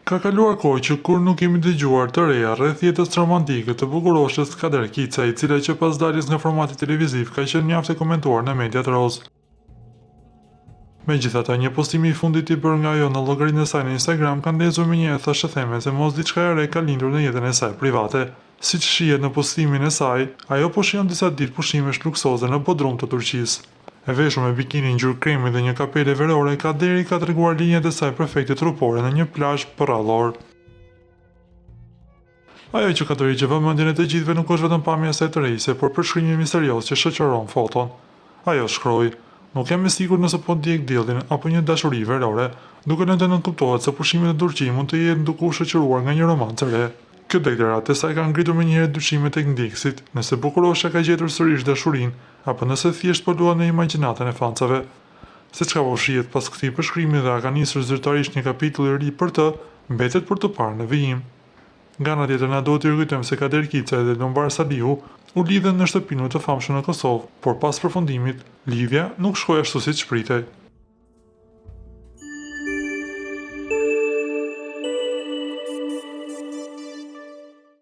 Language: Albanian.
Ka kaluar kohë që kur nuk kemi dëgjuar të reja rreth jetës romantike të bukuroshës Kader Kica, i cila që pas daljes nga formati televiziv ka qenë mjaft e komentuar në mediat roz. Megjithatë, një postim i fundit i bërë nga ajo në llogarinë e saj në Instagram ka ndezur me një thashë theme se mos diçka e re ka lindur në jetën e saj private. Siç shihet në postimin e saj, ajo po shijon disa ditë pushimesh luksoze në Bodrum të Turqisë. E veshur me bikini ngjyrë kremi dhe një kapele verore, Kaderi ka treguar linjat e saj perfekte trupore në një plazh përrallor. Ajo që ka tërhiqë vëmendjen e të gjithëve nuk është vetëm pamja e saj të rejse, por përshkrimi misterios që shoqëron foton. Ajo shkroi: "Nuk jam e sigurt nëse po ndjek diellin apo një dashuri verore, duke lënë të nënkuptohet se pushimet në Turqi mund të jenë duke u shoqëruar nga një roman të re." Kjo deklaratë e saj ka ngritur menjëherë dyshime tek ndjekësit, nëse bukurosha ka gjetur sërish dashurinë apo nëse thjesht po luan në imagjinatën e fansave. Se çka po shihet pas këtij përshkrimi dhe a ka nisur zyrtarisht një kapitull i ri për të, mbetet për të parë në vijim. Nga ana tjetër na duhet të rikujtojmë se Kader Kica dhe Lombar Salihu u lidhen në shtëpinë të famshme në Kosovë, por pas përfundimit, lidhja nuk shkoi ashtu siç shpritej.